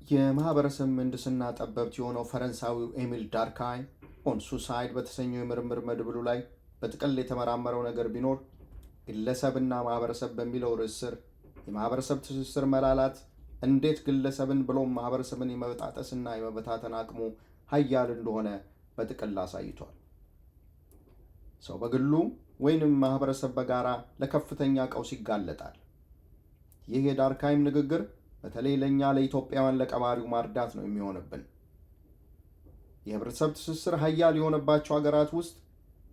የማህበረሰብ ምህንድስና ጠበብት የሆነው ፈረንሳዊው ኤሚል ዳርካይ ኦን ሱሳይድ በተሰኘው የምርምር መድብሉ ላይ በጥቅል የተመራመረው ነገር ቢኖር ግለሰብና ማህበረሰብ በሚለው ርዕስ ስር የማህበረሰብ ትስስር መላላት እንዴት ግለሰብን ብሎም ማህበረሰብን የመበጣጠስና የመበታተን አቅሙ ሀያል እንደሆነ በጥቅል አሳይቷል። ሰው በግሉ ወይንም ማህበረሰብ በጋራ ለከፍተኛ ቀውስ ይጋለጣል። ይህ የዳርካይም ንግግር በተለይ ለእኛ ለኢትዮጵያውያን ለቀባሪው ማርዳት ነው የሚሆንብን። የህብረተሰብ ትስስር ሀያል የሆነባቸው ሀገራት ውስጥ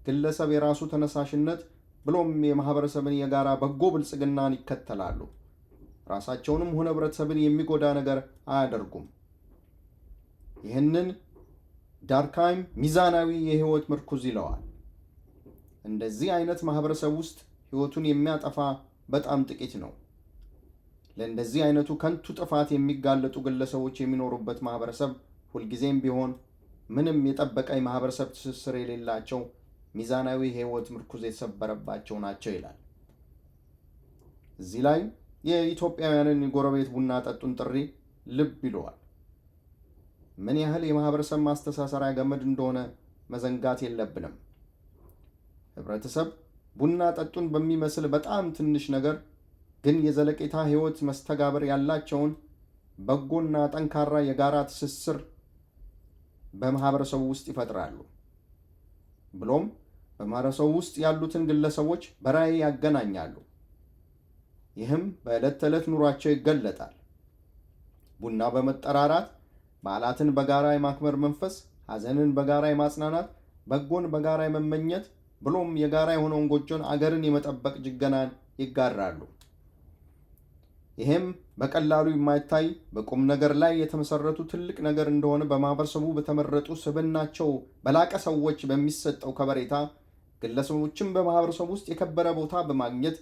ግለሰብ የራሱ ተነሳሽነት ብሎም የማህበረሰብን የጋራ በጎ ብልጽግናን ይከተላሉ። ራሳቸውንም ሆነ ህብረተሰብን የሚጎዳ ነገር አያደርጉም። ይህንን ዳርካይም ሚዛናዊ የህይወት ምርኩዝ ይለዋል። እንደዚህ አይነት ማህበረሰብ ውስጥ ህይወቱን የሚያጠፋ በጣም ጥቂት ነው። ለእንደዚህ አይነቱ ከንቱ ጥፋት የሚጋለጡ ግለሰቦች የሚኖሩበት ማህበረሰብ ሁልጊዜም ቢሆን ምንም የጠበቀ የማህበረሰብ ትስስር የሌላቸው ሚዛናዊ የህይወት ምርኩዝ የተሰበረባቸው ናቸው ይላል። እዚህ ላይ የኢትዮጵያውያንን ጎረቤት ቡና ጠጡን ጥሪ ልብ ይለዋል። ምን ያህል የማህበረሰብ ማስተሳሰሪያ ገመድ እንደሆነ መዘንጋት የለብንም። ህብረተሰብ ቡና ጠጡን በሚመስል በጣም ትንሽ ነገር ግን የዘለቄታ ህይወት መስተጋብር ያላቸውን በጎና ጠንካራ የጋራ ትስስር በማህበረሰቡ ውስጥ ይፈጥራሉ። ብሎም በማህበረሰቡ ውስጥ ያሉትን ግለሰቦች በራዕይ ያገናኛሉ። ይህም በዕለት ተዕለት ኑሯቸው ይገለጣል። ቡና በመጠራራት በዓላትን በጋራ የማክበር መንፈስ፣ ሐዘንን በጋራ የማጽናናት፣ በጎን በጋራ የመመኘት ብሎም የጋራ የሆነውን ጎጆን አገርን የመጠበቅ ጅገናን ይጋራሉ። ይህም በቀላሉ የማይታይ በቁም ነገር ላይ የተመሰረቱ ትልቅ ነገር እንደሆነ በማህበረሰቡ በተመረጡ ስብዕናቸው በላቀ ሰዎች በሚሰጠው ከበሬታ ግለሰቦችም በማህበረሰቡ ውስጥ የከበረ ቦታ በማግኘት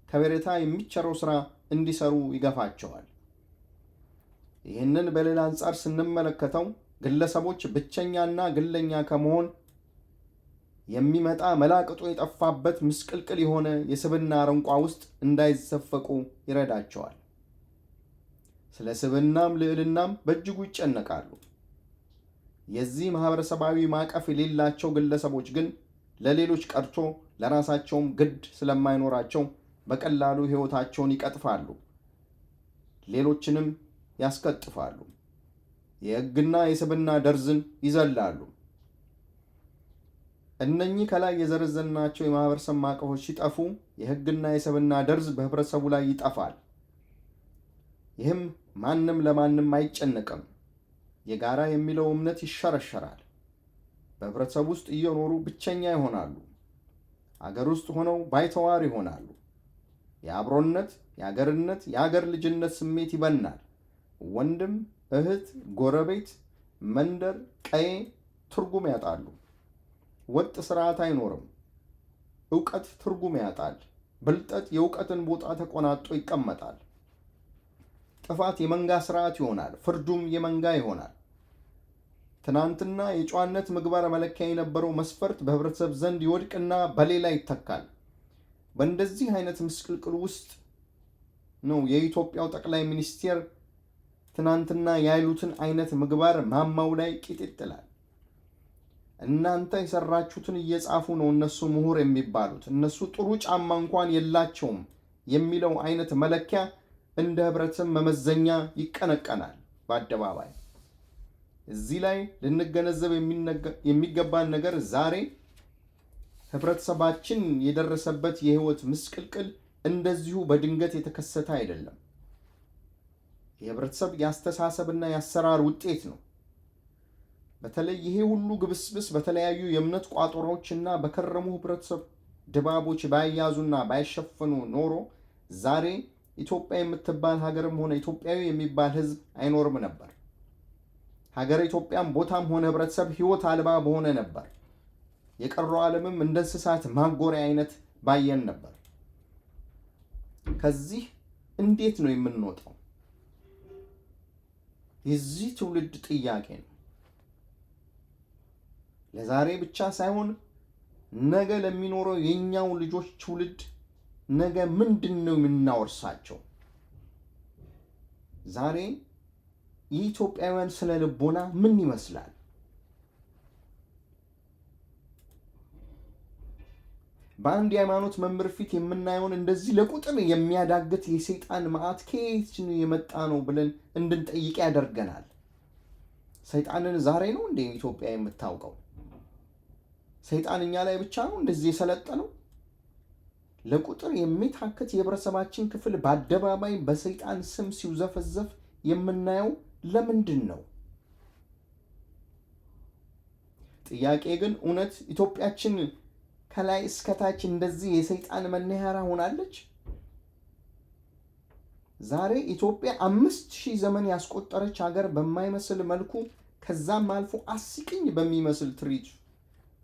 ከበሬታ የሚቸረው ስራ እንዲሰሩ ይገፋቸዋል። ይህንን በሌላ አንጻር ስንመለከተው ግለሰቦች ብቸኛና ግለኛ ከመሆን የሚመጣ መላቅጡ የጠፋበት ምስቅልቅል የሆነ የስብዕና አረንቋ ውስጥ እንዳይዘፈቁ ይረዳቸዋል። ስለ ስብዕናም ልዕልናም በእጅጉ ይጨነቃሉ። የዚህ ማህበረሰባዊ ማዕቀፍ የሌላቸው ግለሰቦች ግን ለሌሎች ቀርቶ ለራሳቸውም ግድ ስለማይኖራቸው በቀላሉ ሕይወታቸውን ይቀጥፋሉ፣ ሌሎችንም ያስቀጥፋሉ፣ የሕግና የስብዕና ደርዝን ይዘላሉ። እነኚህ ከላይ የዘረዘርናቸው የማህበረሰብ ማዕቀፎች ሲጠፉ የሕግና የስብዕና ደርዝ በህብረተሰቡ ላይ ይጠፋል። ይህም ማንም ለማንም አይጨነቅም። የጋራ የሚለው እምነት ይሸረሸራል። በህብረተሰብ ውስጥ እየኖሩ ብቸኛ ይሆናሉ። አገር ውስጥ ሆነው ባይተዋር ይሆናሉ። የአብሮነት፣ የአገርነት፣ የአገር ልጅነት ስሜት ይበናል። ወንድም፣ እህት፣ ጎረቤት፣ መንደር፣ ቀዬ ትርጉም ያጣሉ። ወጥ ስርዓት አይኖርም። ዕውቀት ትርጉም ያጣል። ብልጠት የእውቀትን ቦታ ተቆናጦ ይቀመጣል። ጥፋት የመንጋ ስርዓት ይሆናል። ፍርዱም የመንጋ ይሆናል። ትናንትና የጨዋነት ምግባር መለኪያ የነበረው መስፈርት በህብረተሰብ ዘንድ ይወድቅና በሌላ ይተካል። በእንደዚህ አይነት ምስቅልቅል ውስጥ ነው የኢትዮጵያው ጠቅላይ ሚኒስቴር ትናንትና ያሉትን አይነት ምግባር ማማው ላይ ቂጥ ይጥላል። እናንተ የሰራችሁትን እየጻፉ ነው እነሱ ምሁር የሚባሉት፣ እነሱ ጥሩ ጫማ እንኳን የላቸውም የሚለው አይነት መለኪያ እንደ ህብረተሰብ መመዘኛ ይቀነቀናል በአደባባይ። እዚህ ላይ ልንገነዘብ የሚገባን ነገር ዛሬ ህብረተሰባችን የደረሰበት የህይወት ምስቅልቅል እንደዚሁ በድንገት የተከሰተ አይደለም። የህብረተሰብ የአስተሳሰብና የአሰራር ውጤት ነው። በተለይ ይሄ ሁሉ ግብስብስ በተለያዩ የእምነት ቋጠሮችና በከረሙ ህብረተሰብ ድባቦች ባያዙና ባይሸፈኑ ኖሮ ዛሬ ኢትዮጵያ የምትባል ሀገርም ሆነ ኢትዮጵያዊ የሚባል ህዝብ አይኖርም ነበር። ሀገር ኢትዮጵያም ቦታም ሆነ ህብረተሰብ ህይወት አልባ በሆነ ነበር። የቀረው ዓለምም እንደ እንስሳት ማጎሪያ አይነት ባየን ነበር። ከዚህ እንዴት ነው የምንወጣው? የዚህ ትውልድ ጥያቄ ነው። ለዛሬ ብቻ ሳይሆን ነገ ለሚኖረው የኛው ልጆች ትውልድ ነገ ምንድን ነው የምናወርሳቸው? ዛሬ የኢትዮጵያውያን ስነ ልቦና ምን ይመስላል? በአንድ የሃይማኖት መምህር ፊት የምናየውን እንደዚህ ለቁጥር የሚያዳግት የሰይጣን መዓት ከየት የመጣ ነው ብለን እንድንጠይቅ ያደርገናል። ሰይጣንን ዛሬ ነው እንደ ኢትዮጵያ የምታውቀው? ሰይጣን እኛ ላይ ብቻ ነው እንደዚህ የሰለጠነው? ለቁጥር የሚታክት የህብረተሰባችን ክፍል በአደባባይ በሰይጣን ስም ሲውዘፈዘፍ የምናየው ለምንድን ነው? ጥያቄ ግን እውነት ኢትዮጵያችን ከላይ እስከታች እንደዚህ የሰይጣን መናኸሪያ ሆናለች? ዛሬ ኢትዮጵያ 5000 ዘመን ያስቆጠረች ሀገር በማይመስል መልኩ ከዛም አልፎ አስቂኝ በሚመስል ትርኢት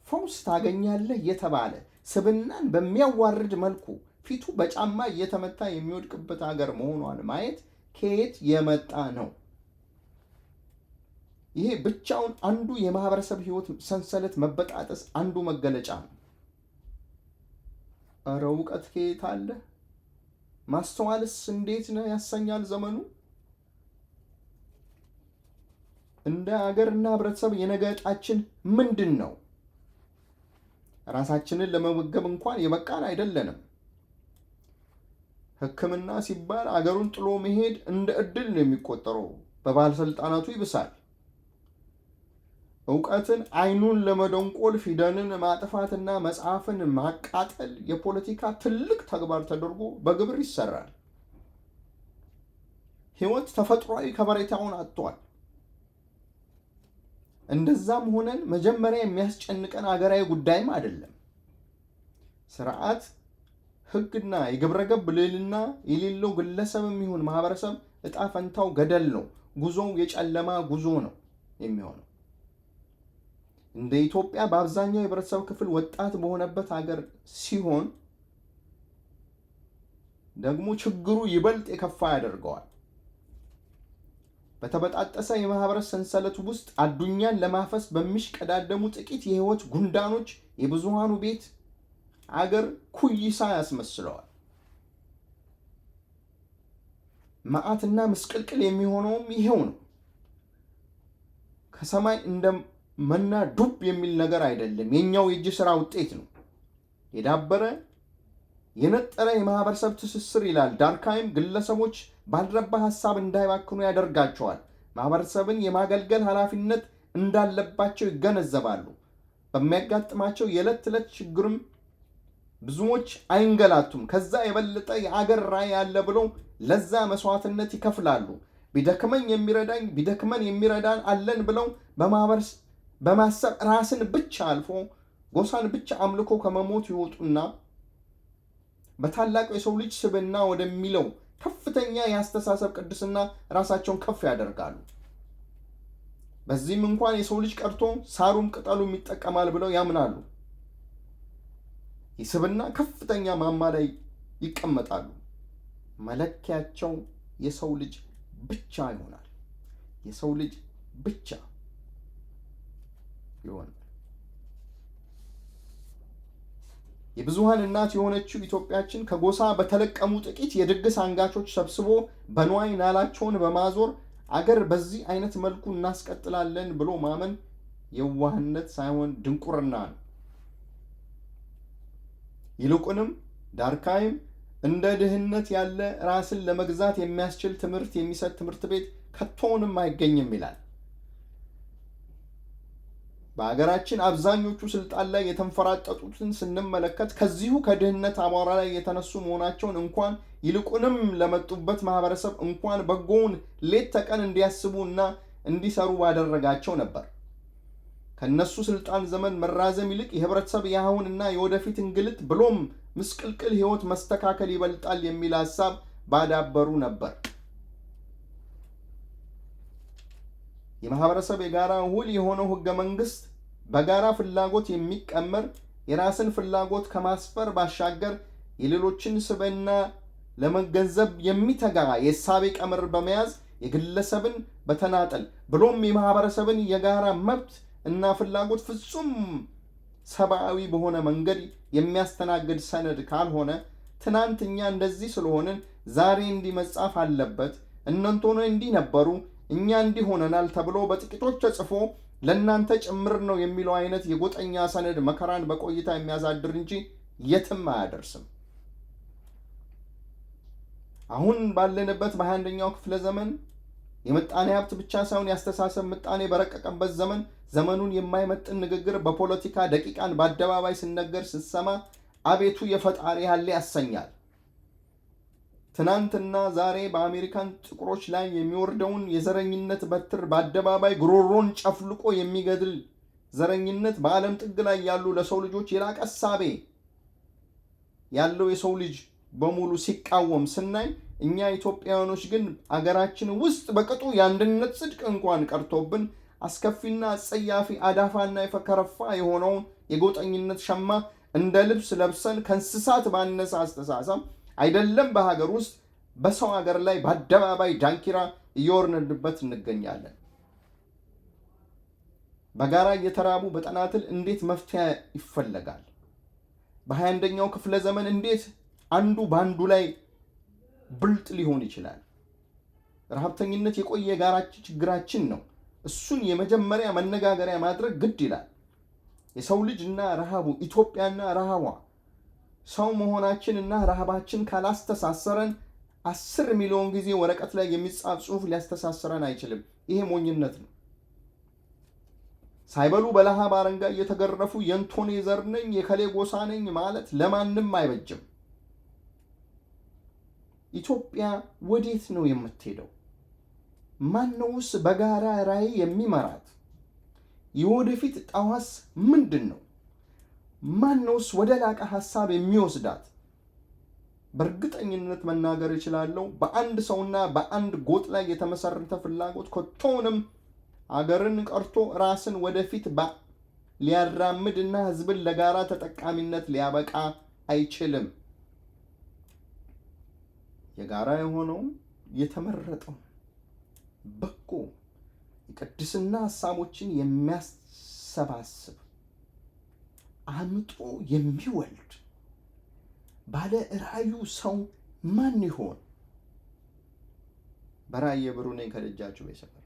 ፈውስ ታገኛለህ የተባለ ስብናን በሚያዋርድ መልኩ ፊቱ በጫማ እየተመታ የሚወድቅበት ሀገር መሆኗን ማየት ከየት የመጣ ነው? ይሄ ብቻውን አንዱ የማህበረሰብ ህይወት ሰንሰለት መበጣጠስ አንዱ መገለጫ ነው። እረ እውቀት ከየት አለ? ማስተዋልስ እንዴት ነው ያሰኛል ዘመኑ። እንደ ሀገርና ህብረተሰብ የነገ ዕጣችን ምንድን ነው? ራሳችንን ለመመገብ እንኳን የበቃን አይደለንም። ሕክምና ሲባል አገሩን ጥሎ መሄድ እንደ እድል ነው የሚቆጠረው። በባለስልጣናቱ ይብሳል። እውቀትን አይኑን ለመደንቆል ፊደልን ማጥፋትና መጽሐፍን ማቃጠል የፖለቲካ ትልቅ ተግባር ተደርጎ በግብር ይሰራል። ህይወት ተፈጥሯዊ ከበሬታውን አጥቷል። እንደዛም ሆነን መጀመሪያ የሚያስጨንቀን አገራዊ ጉዳይም አይደለም። ስርዓት፣ ህግና የግብረገብ ልዕልና የሌለው ግለሰብም ይሁን ማህበረሰብ እጣ ፈንታው ገደል ነው። ጉዞው የጨለማ ጉዞ ነው የሚሆነው። እንደ ኢትዮጵያ በአብዛኛው የህብረተሰብ ክፍል ወጣት በሆነበት ሀገር ሲሆን ደግሞ ችግሩ ይበልጥ የከፋ ያደርገዋል። በተበጣጠሰ የማህበረሰብ ሰንሰለት ውስጥ አዱኛን ለማፈስ በሚሽቀዳደሙ ጥቂት የህይወት ጉንዳኖች የብዙሃኑ ቤት አገር ኩይሳ ያስመስለዋል። መዓትና ምስቅልቅል የሚሆነውም ይሄው ነው። ከሰማይ እንደ መና ዱብ የሚል ነገር አይደለም። የኛው የእጅ ስራ ውጤት ነው። የዳበረ የነጠረ የማህበረሰብ ትስስር ይላል ዳርካይም ግለሰቦች ባልረባ ሀሳብ እንዳይባክኑ ያደርጋቸዋል። ማህበረሰብን የማገልገል ኃላፊነት እንዳለባቸው ይገነዘባሉ። በሚያጋጥማቸው የዕለት ተዕለት ችግርም ብዙዎች አይንገላቱም። ከዛ የበለጠ የአገር ራዕይ ያለ ብለው ለዛ መስዋዕትነት ይከፍላሉ። ቢደክመን የሚረዳን አለን ብለው በማሰብ ራስን ብቻ አልፎ ጎሳን ብቻ አምልኮ ከመሞት ይወጡና በታላቁ የሰው ልጅ ስብዕና ወደሚለው ከፍተኛ የአስተሳሰብ ቅድስና ራሳቸውን ከፍ ያደርጋሉ። በዚህም እንኳን የሰው ልጅ ቀርቶ ሳሩም ቅጠሉም ይጠቀማል ብለው ያምናሉ። የስብዕና ከፍተኛ ማማ ላይ ይቀመጣሉ። መለኪያቸው የሰው ልጅ ብቻ ይሆናል። የሰው ልጅ ብቻ ይሆናል። የብዙሃን እናት የሆነችው ኢትዮጵያችን ከጎሳ በተለቀሙ ጥቂት የድግስ አንጋቾች ሰብስቦ በንዋይ ናላቸውን በማዞር አገር በዚህ አይነት መልኩ እናስቀጥላለን ብሎ ማመን የዋህነት ሳይሆን ድንቁርና ነው። ይልቁንም ዳርካይም እንደ ድህነት ያለ ራስን ለመግዛት የሚያስችል ትምህርት የሚሰጥ ትምህርት ቤት ከቶውንም አይገኝም ይላል። በሀገራችን አብዛኞቹ ስልጣን ላይ የተንፈራጠጡትን ስንመለከት ከዚሁ ከድህነት አቧራ ላይ የተነሱ መሆናቸውን እንኳን ይልቁንም ለመጡበት ማህበረሰብ እንኳን በጎውን ሌት ተቀን እንዲያስቡ እና እንዲሰሩ ባደረጋቸው ነበር። ከነሱ ስልጣን ዘመን መራዘም ይልቅ የህብረተሰብ የአሁንና የወደፊት እንግልት ብሎም ምስቅልቅል ህይወት መስተካከል ይበልጣል የሚል ሀሳብ ባዳበሩ ነበር። የማህበረሰብ የጋራ ውል የሆነው ህገ መንግስት በጋራ ፍላጎት የሚቀመር የራስን ፍላጎት ከማስፈር ባሻገር የሌሎችን ስብዕና ለመገንዘብ የሚተጋ የእሳቤ ቀመር በመያዝ የግለሰብን በተናጠል ብሎም የማህበረሰብን የጋራ መብት እና ፍላጎት ፍጹም ሰብአዊ በሆነ መንገድ የሚያስተናግድ ሰነድ ካልሆነ ትናንት እኛ እንደዚህ ስለሆንን ዛሬ እንዲህ መጻፍ አለበት፣ እነንቶነ እንዲህ ነበሩ፣ እኛ እንዲህ ሆነናል ተብሎ በጥቂቶች ተጽፎ ለእናንተ ጭምር ነው የሚለው አይነት የጎጠኛ ሰነድ መከራን በቆይታ የሚያሳድር እንጂ የትም አያደርስም። አሁን ባለንበት በ21ኛው ክፍለ ዘመን የምጣኔ ሀብት ብቻ ሳይሆን ያስተሳሰብ ምጣኔ በረቀቀበት ዘመን ዘመኑን የማይመጥን ንግግር በፖለቲካ ደቂቃን በአደባባይ ሲነገር ስትሰማ አቤቱ የፈጣሪ ያለ ያሰኛል። ትናንትና ዛሬ በአሜሪካን ጥቁሮች ላይ የሚወርደውን የዘረኝነት በትር በአደባባይ ጉሮሮን ጨፍልቆ የሚገድል ዘረኝነት በዓለም ጥግ ላይ ያሉ ለሰው ልጆች የላቀ እሳቤ ያለው የሰው ልጅ በሙሉ ሲቃወም ስናይ እኛ ኢትዮጵያውያኖች ግን አገራችን ውስጥ በቅጡ የአንድነት ጽድቅ እንኳን ቀርቶብን አስከፊና አጸያፊ አዳፋና የፈከረፋ የሆነውን የጎጠኝነት ሸማ እንደ ልብስ ለብሰን ከእንስሳት ባነሰ አስተሳሰብ አይደለም በሀገር ውስጥ በሰው ሀገር ላይ በአደባባይ ዳንኪራ እየወርንበት እንገኛለን። በጋራ እየተራቡ በጠናትል እንዴት መፍትሄ ይፈለጋል? በ21ኛው ክፍለ ዘመን እንዴት አንዱ በአንዱ ላይ ብልጥ ሊሆን ይችላል? ረሃብተኝነት የቆየ የጋራ ችግራችን ነው። እሱን የመጀመሪያ መነጋገሪያ ማድረግ ግድ ይላል። የሰው ልጅና ረሃቡ፣ ኢትዮጵያና ረሃቧ፣ ሰው መሆናችንና ረሃባችን ካላስተሳሰረን 10 ሚሊዮን ጊዜ ወረቀት ላይ የሚጻፍ ጽሑፍ ሊያስተሳስረን አይችልም። ይሄ ሞኝነት ነው። ሳይበሉ በለሃብ አረንጋ እየተገረፉ የእንቶኔ ዘር ነኝ የከሌ ጎሳ ነኝ ማለት ለማንም አይበጅም። ኢትዮጵያ ወዴት ነው የምትሄደው? ማነውስ በጋራ ራዕይ የሚመራት? የወደፊት ጣዋስ ምንድን ነው? ማነውስ ወደ ላቀ ሐሳብ የሚወስዳት? በእርግጠኝነት መናገር እችላለሁ፣ በአንድ ሰውና በአንድ ጎጥ ላይ የተመሰረተ ፍላጎት ከቶንም አገርን ቀርቶ ራስን ወደፊት ሊያራምድና ህዝብን ለጋራ ተጠቃሚነት ሊያበቃ አይችልም። የጋራ የሆነው የተመረጠው በጎ የቅድስና ሐሳቦችን የሚያሰባስብ አምጦ የሚወልድ ባለ ራእዩ ሰው ማን ይሆን? በራእየ ብሩ ነኝ ከደጃችሁ በሰፈር